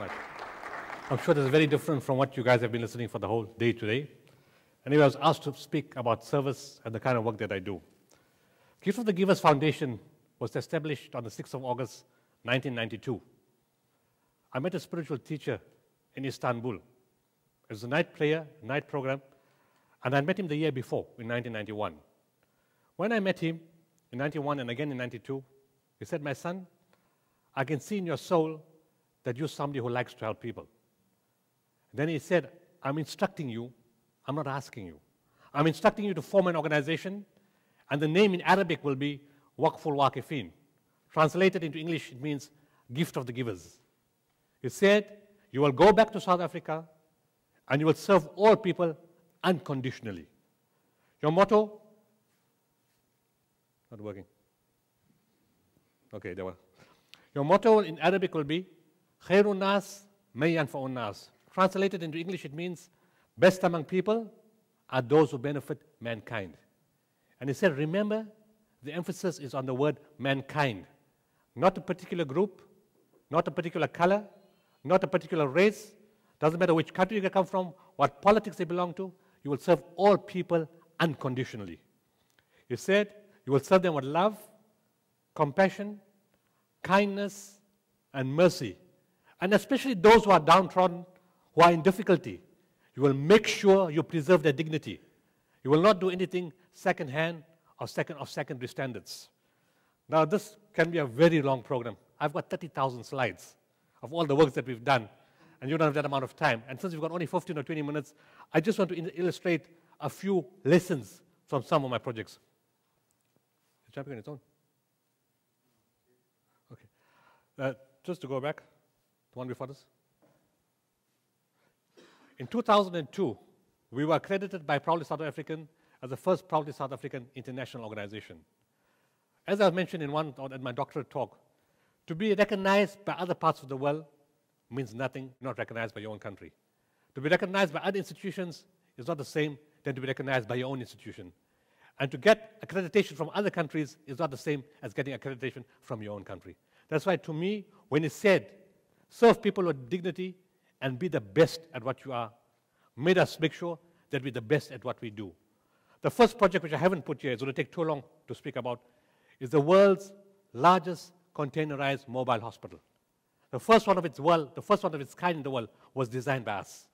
much. I'm sure this is very different from what you guys have been listening for the whole day today. Anyway, I was asked to speak about service and the kind of work that I do. Gift of the Givers Foundation was established on the 6th of August, 1992. I met a spiritual teacher in Istanbul. It was a night prayer, night program, and I met him the year before, in 1991. When I met him in 91 and again in 92, he said, "My son, I can see in your soul that you're somebody who likes to help people." Then he said, "I'm instructing you, I'm not asking you. I'm instructing you to form an organization, and the name in Arabic will be Waqful Waqifin. Translated into English, it means Gift of the Givers." He said, "You will go back to South Africa, and you will serve all people unconditionally. Your motto," not working. Okay, there were. "Your motto in Arabic will be Khairun Nas Man Yanfa'un Nas." Translated into English, it means best among people are those who benefit mankind. And he said, remember, the emphasis is on the word mankind, not a particular group, not a particular color, not a particular race. Doesn't matter which country you come from, what politics they belong to, you will serve all people unconditionally. He said, you will serve them with love, compassion, kindness, and mercy. And especially those who are downtrodden, who are in difficulty. You will make sure you preserve their dignity. You will not do anything second-hand or secondary standards. Now, this can be a very long program. I've got 30,000 slides of all the works that we've done, and you don't have that amount of time. And since we've got only 15 or 20 minutes, I just want to illustrate a few lessons from some of my projects. Is jumping on its own? Okay. Just to go back, the one before this. In 2002, we were accredited by Proudly South African as the first Proudly South African international organization. As I mentioned in my doctorate talk, to be recognized by other parts of the world means nothing, not recognized by your own country. To be recognized by other institutions is not the same than to be recognized by your own institution. And to get accreditation from other countries is not the same as getting accreditation from your own country. That's why, to me, when it said, serve people with dignity and be the best at what you are, made us make sure that we're the best at what we do. The first project, which I haven't put here, it's going to take too long to speak about, is the world's largest containerized mobile hospital. The first one of its kind in the world was designed by us.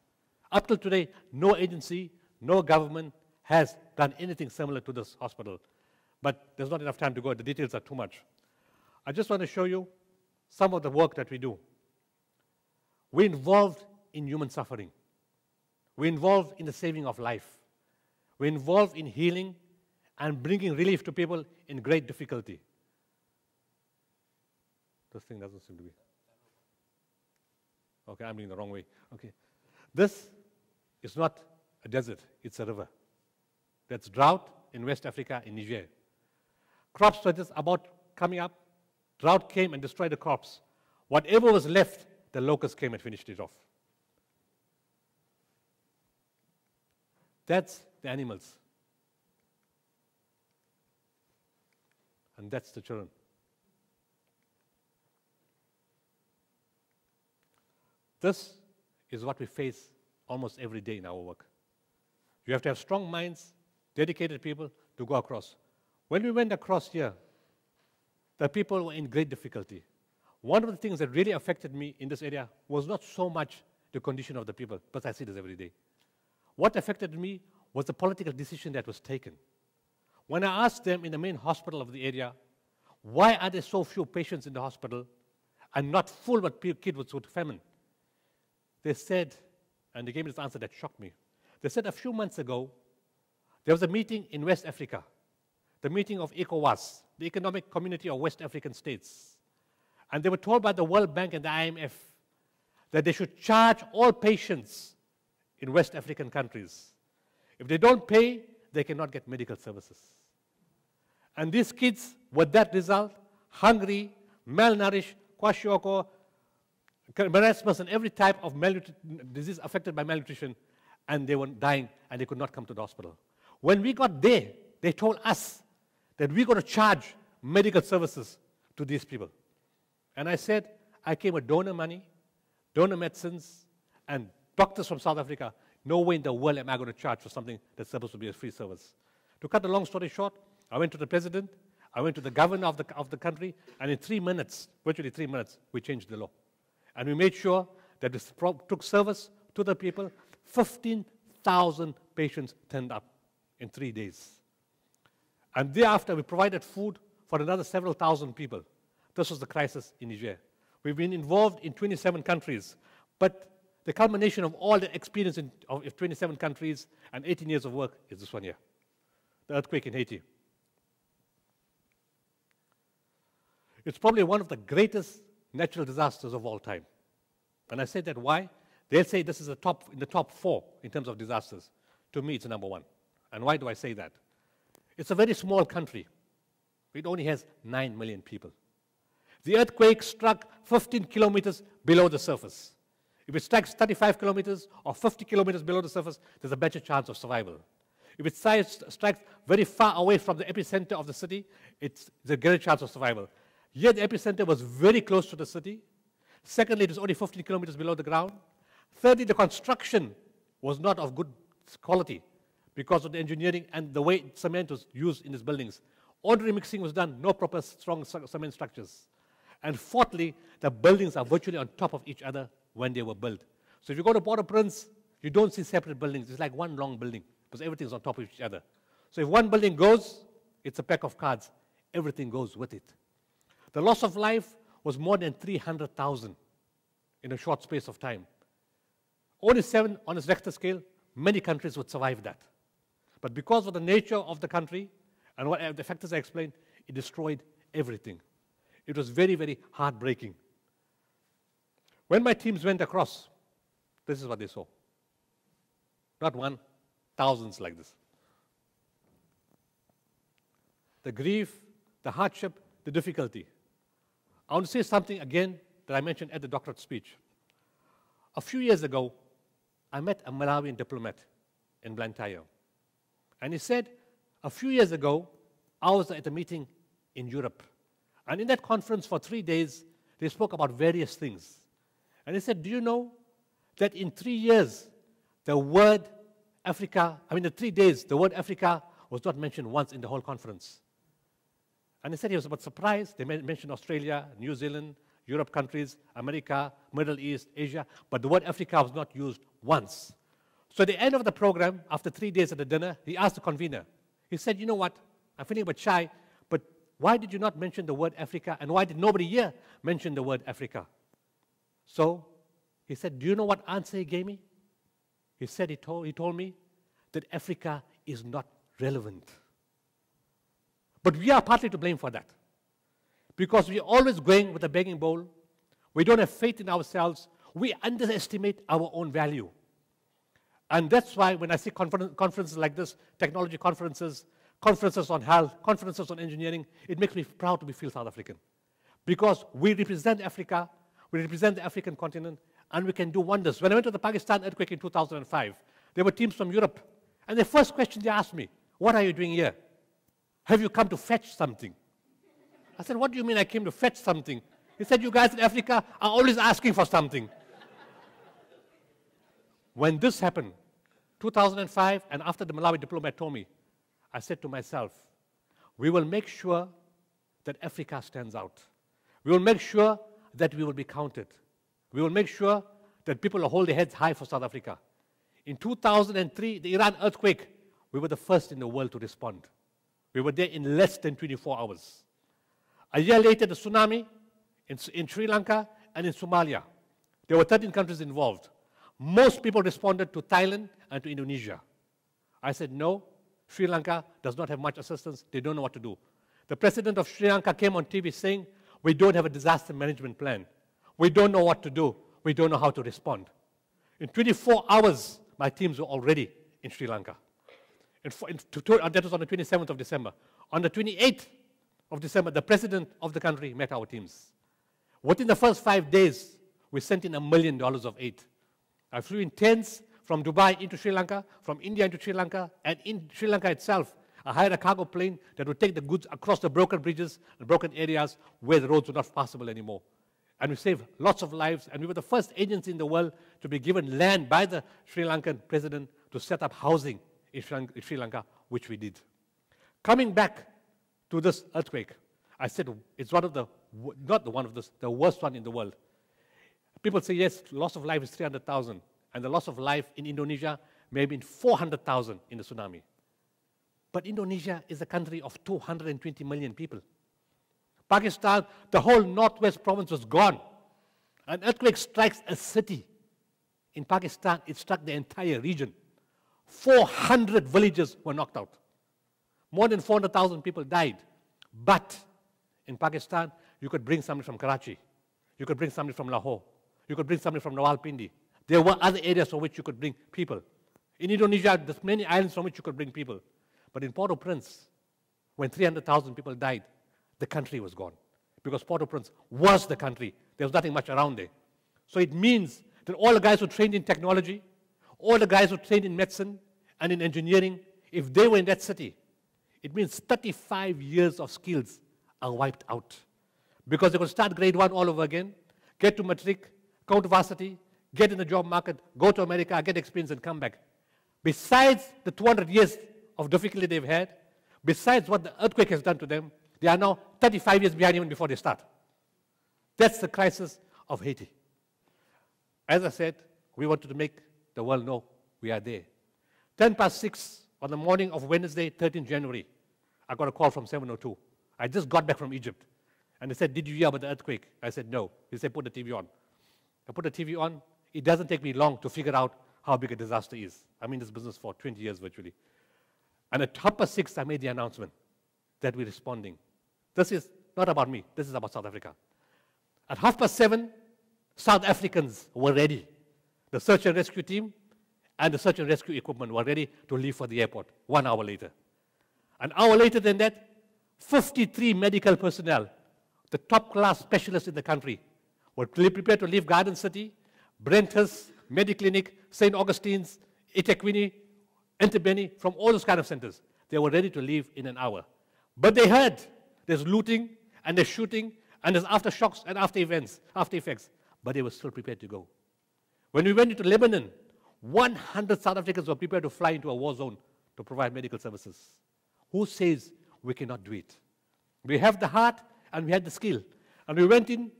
Up till today, no agency, no government has done anything similar to this hospital. But there's not enough time to go. The details are too much. I just want to show you some of the work that we do. We're involved in human suffering. We're involved in the saving of life. We're involved in healing and bringing relief to people in great difficulty. This thing doesn't seem to be. Okay, I'm doing the wrong way. Okay. This is not a desert, it's a river. That's drought in West Africa, in Niger. Crops were just about coming up. Drought came and destroyed the crops. Whatever was left, the locusts came and finished it off. That's the animals. And that's the children. This is what we face almost every day in our work. You have to have strong minds, dedicated people to go across. When we went across here, the people were in great difficulty. One of the things that really affected me in this area was not so much the condition of the people, because I see this every day. What affected me was the political decision that was taken. When I asked them in the main hospital of the area, why are there so few patients in the hospital and not full with kids with famine? They said, and they gave me this answer that shocked me. They said a few months ago, there was a meeting in West Africa, the meeting of ECOWAS, the Economic Community of West African States. And they were told by the World Bank and the IMF that they should charge all patients in West African countries. If they don't pay, they cannot get medical services. And these kids, with that result, hungry, malnourished, kwashiorkor, marasmus, and every type of disease affected by malnutrition, and they were dying, and they could not come to the hospital. When we got there, they told us that we're going to charge medical services to these people. And I said, I came with donor money donor medicines, and doctors from South Africa. No way in the world am I going to charge for something that's supposed to be a free service. To cut a long story short, I went to the president, I went to the governor of the country, and in 3 minutes, virtually 3 minutes, we changed the law. And we made sure that this took service to the people. 15,000 patients turned up in 3 days. And thereafter, we provided food for another several thousand people. This was the crisis in Niger. We've been involved in 27 countries, but the culmination of all the experience of 27 countries and 18 years of work is this one here, the earthquake in Haiti. It's probably one of the greatest natural disasters of all time. And I say that why? They'll say this is in the top 4 in terms of disasters. To me, it's number 1. And why do I say that? It's a very small country. It only has 9 million people. The earthquake struck 15 kilometers below the surface. If it strikes 35 kilometers or 50 kilometers below the surface, there's a better chance of survival. If it strikes very far away from the epicenter of the city, it's a greater chance of survival. Here, the epicenter was very close to the city. Secondly, it was only 15 kilometers below the ground. Thirdly, the construction was not of good quality because of the engineering and the way cement was used in these buildings. Ordinary mixing was done, no proper strong cement structures. And fourthly, the buildings are virtually on top of each other when they were built. So if you go to Port-au-Prince, you don't see separate buildings. It's like one long building because everything's on top of each other. So if one building goes, it's a pack of cards. Everything goes with it. The loss of life was more than 300,000 in a short space of time. Only 7 on its Richter scale, many countries would survive that. But because of the nature of the country and what the factors I explained, it destroyed everything. It was very, very heartbreaking. When my teams went across, this is what they saw. Not one, thousands like this. The grief, the hardship, the difficulty. I want to say something again that I mentioned at the doctorate speech. A few years ago, I met a Malawian diplomat in Blantyre. And he said, a few years ago, I was at a meeting in Europe. And in that conference for 3 days, they spoke about various things. And he said, do you know that in 3 years, the word Africa, the 3 days, the word Africa was not mentioned once in the whole conference. And he said he was about surprised. They mentioned Australia, New Zealand, Europe countries, America, Middle East, Asia, but the word Africa was not used once. So at the end of the program, after 3 days at the dinner, he asked the convener. He said, you know what, I'm feeling a bit shy, but why did you not mention the word Africa, and why did nobody here mention the word Africa? So he said, do you know what answer he gave me? He said, he told me that Africa is not relevant. But we are partly to blame for that. Because we are always going with a begging bowl. We don't have faith in ourselves. We underestimate our own value. And that's why when I see conferences like this, technology conferences, conferences on health, conferences on engineering, it makes me proud to feel South African. Because we represent Africa, we represent the African continent, and we can do wonders. When I went to the Pakistan earthquake in 2005, there were teams from Europe. And the first question they asked me, what are you doing here? Have you come to fetch something? I said, what do you mean I came to fetch something? He said, you guys in Africa are always asking for something. When this happened, 2005, and after the Malawi diplomat told me, I said to myself, we will make sure that Africa stands out. We will make sure that we will be counted. We will make sure that people will hold their heads high for South Africa. In 2003, the Iran earthquake, we were the first in the world to respond. We were there in less than 24 hours. A year later, the tsunami in Sri Lanka and in Somalia. There were 13 countries involved. Most people responded to Thailand and to Indonesia. I said, no, Sri Lanka does not have much assistance. They don't know what to do. The president of Sri Lanka came on TV saying, we don't have a disaster management plan. We don't know what to do. We don't know how to respond. In 24 hours, my teams were already in Sri Lanka. That was on the 27th of December. On the 28th of December, the president of the country met our teams. Within the first 5 days, we sent in $1 million of aid. I flew in tents from Dubai into Sri Lanka, from India into Sri Lanka, and in Sri Lanka itself, I hired a cargo plane that would take the goods across the broken bridges and broken areas where the roads were not passable anymore. And we saved lots of lives, and we were the first agency in the world to be given land by the Sri Lankan president to set up housing in Sri Lanka, which we did. Coming back to this earthquake, I said it's one of the, the worst one in the world. People say, yes, loss of life is 300,000, and the loss of life in Indonesia may have been 400,000 in the tsunami. But Indonesia is a country of 220 million people. Pakistan, the whole northwest province was gone. An earthquake strikes a city. In Pakistan, it struck the entire region. 400 villages were knocked out. More than 400,000 people died. But in Pakistan, you could bring somebody from Karachi. You could bring somebody from Lahore. You could bring somebody from Rawalpindi. There were other areas from which you could bring people. In Indonesia, there's many islands from which you could bring people. But in Port-au-Prince, when 300,000 people died, the country was gone. Because Port-au-Prince was the country. There was nothing much around there. So it means that all the guys who trained in technology, all the guys who trained in medicine and in engineering, if they were in that city, it means 35 years of skills are wiped out. Because they could start grade 1 all over again, get to matric, go to varsity, get in the job market, go to America, get experience and come back. Besides the 200 years of difficulty they've had, besides what the earthquake has done to them, they are now 35 years behind even before they start. That's the crisis of Haiti. As I said, we wanted to make the world know we are there. 6:10 on the morning of Wednesday, 13th January, I got a call from 702. I just got back from Egypt. And they said, did you hear about the earthquake? I said, no. They said, put the TV on. I put the TV on. It doesn't take me long to figure out how big a disaster is. I'm in this business for 20 years virtually. And at 6:30, I made the announcement that we're responding. This is not about me. This is about South Africa. At 7:30, South Africans were ready. The search and rescue team and the search and rescue equipment were ready to leave for the airport 1 hour later. An hour later than that, 53 medical personnel, the top-class specialists in the country, were prepared to leave Garden City, Brenthurst, Mediclinic, St. Augustine's, eThekwini, Entebbe, from all those kind of centers. They were ready to leave in an hour. But they heard there's looting, and there's shooting, and there's aftershocks and after effects. But they were still prepared to go. When we went into Lebanon, 100 South Africans were prepared to fly into a war zone to provide medical services. Who says we cannot do it? We have the heart and we had the skill. And we went in,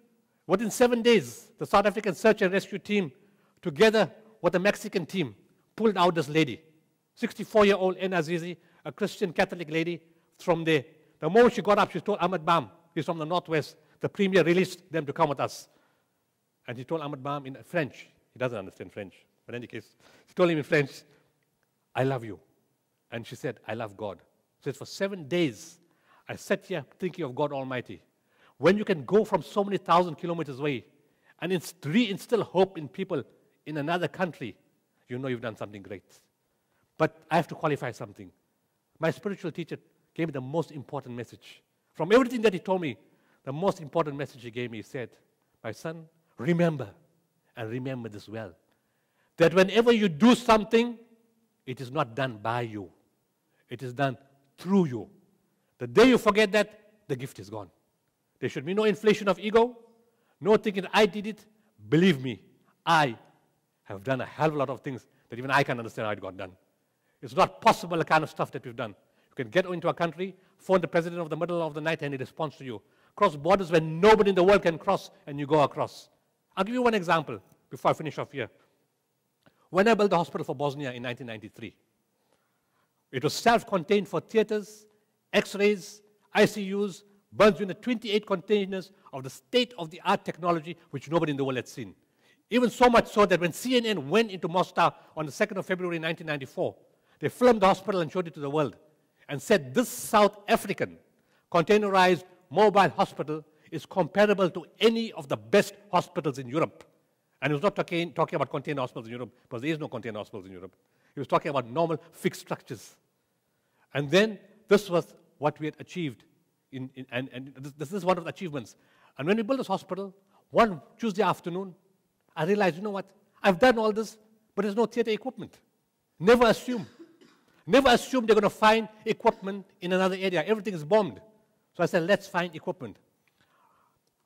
within 7 days, the South African search and rescue team, together with the Mexican team, pulled out this lady, 64-year-old Azizi, a Christian Catholic lady from there. The moment she got up, she told Ahmed Bam, he's from the Northwest, the premier released them to come with us. And he told Ahmed Bam in French, he doesn't understand French, but in any case, she told him in French, I love you. And she said, I love God. She said, for 7 days, I sat here thinking of God Almighty. When you can go from so many thousand kilometers away and reinstill hope in people in another country, you know you've done something great. But I have to qualify something. My spiritual teacher gave me the most important message. From everything that he told me, the most important message he gave me, he said, my son, remember, and remember this well, that whenever you do something, it is not done by you. It is done through you. The day you forget that, the gift is gone. There should be no inflation of ego, no thinking I did it. Believe me, I have done a hell of a lot of things that even I can't understand how it got done. It's not possible the kind of stuff that we've done. You can get into a country, phone the president of the middle of the night and he responds to you. Cross borders where nobody in the world can cross and you go across. I'll give you one example before I finish off here. When I built the hospital for Bosnia in 1993, it was self-contained for theaters, X-rays, ICUs, burns unit, 28 containers of the state-of-the-art technology which nobody in the world had seen. Even so much so that when CNN went into Mostar on the 2nd of February 1994, they filmed the hospital and showed it to the world and said this South African containerized mobile hospital is comparable to any of the best hospitals in Europe. And he was not talking about container hospitals in Europe, because there is no container hospitals in Europe. He was talking about normal fixed structures. And then this was what we had achieved, and this is one of the achievements. And when we built this hospital, one Tuesday afternoon, I realized, you know what, I've done all this, but there's no theater equipment. Never assume. Never assume they're going to find equipment in another area. Everything is bombed. So I said, let's find equipment.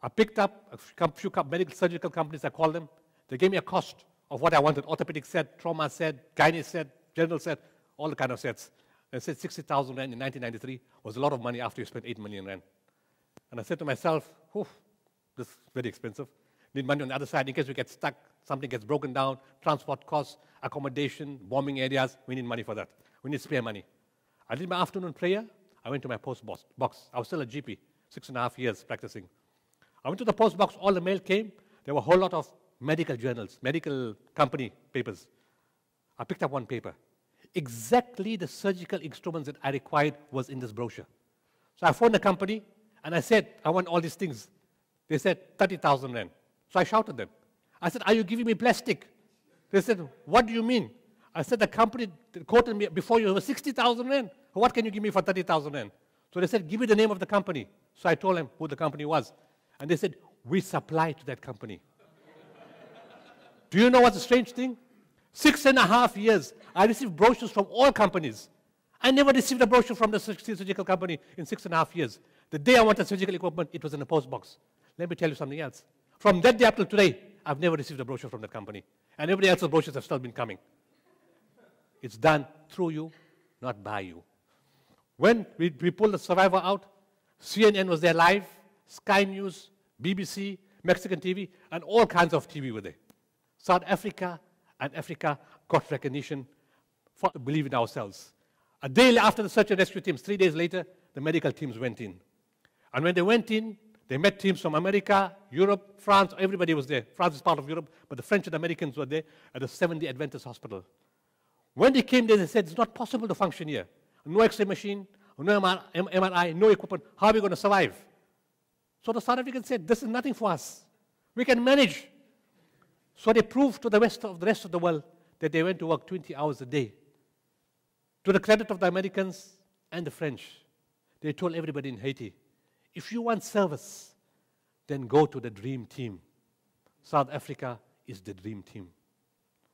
I picked up a few medical surgical companies, I called them. They gave me a cost of what I wanted. Orthopedic set, trauma set, gynae set, general set, all the kind of sets. They said 60,000 Rand in 1993 was a lot of money after you spent 8 million Rand. And I said to myself, this is very expensive. Need money on the other side in case we get stuck, something gets broken down, transport costs, accommodation, bombing areas. We need money for that. We need spare money. I did my afternoon prayer. I went to my post box. I was still a GP, 6.5 years practicing. I went to the post box. All the mail came. There were a whole lot of medical journals, medical company papers. I picked up one paper. Exactly the surgical instruments that I required was in this brochure. So I phoned the company, and I said, I want all these things. They said, 30,000 Rand. So I shouted them. I said, are you giving me plastic? They said, what do you mean? I said, the company quoted me before you was 60,000 Rand. What can you give me for 30,000 Rand? So they said, give me the name of the company. So I told them who the company was. And they said, we supply to that company. Do you know what's the strange thing? 6.5 years, I received brochures from all companies. I never received a brochure from the surgical company in 6.5 years. The day I wanted surgical equipment, it was in a post box. Let me tell you something else. From that day up till today, I've never received a brochure from that company. And everybody else's brochures have still been coming. It's done through you, not by you. When we pulled the survivor out, CNN was there live, Sky News, BBC, Mexican TV, and all kinds of TV were there. South Africa and Africa got recognition for believe in ourselves. A day after the search and rescue teams, 3 days later, the medical teams went in. And when they went in, they met teams from America, Europe, France, everybody was there. France is part of Europe, but the French and Americans were there at the Seventh-day Adventist Hospital. When they came there, they said, it's not possible to function here. No X-ray machine, no MRI, no equipment. How are we going to survive? So the South Africans said, this is nothing for us. We can manage. So they proved to the rest of the world that they went to work 20 hours a day. To the credit of the Americans and the French, they told everybody in Haiti, if you want service, then go to the dream team. South Africa is the dream team.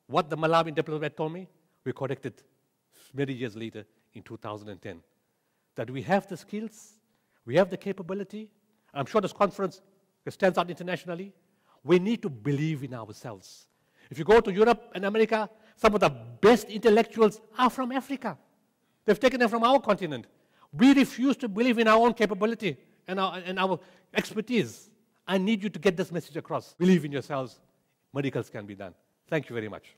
What the Malawian diplomat told me, we corrected many years later in 2010. That we have the skills, we have the capability. I'm sure this conference stands out internationally. We need to believe in ourselves. If you go to Europe and America, some of the best intellectuals are from Africa. They've taken them from our continent. We refuse to believe in our own capability and our expertise. I need you to get this message across. Believe in yourselves. Miracles can be done. Thank you very much.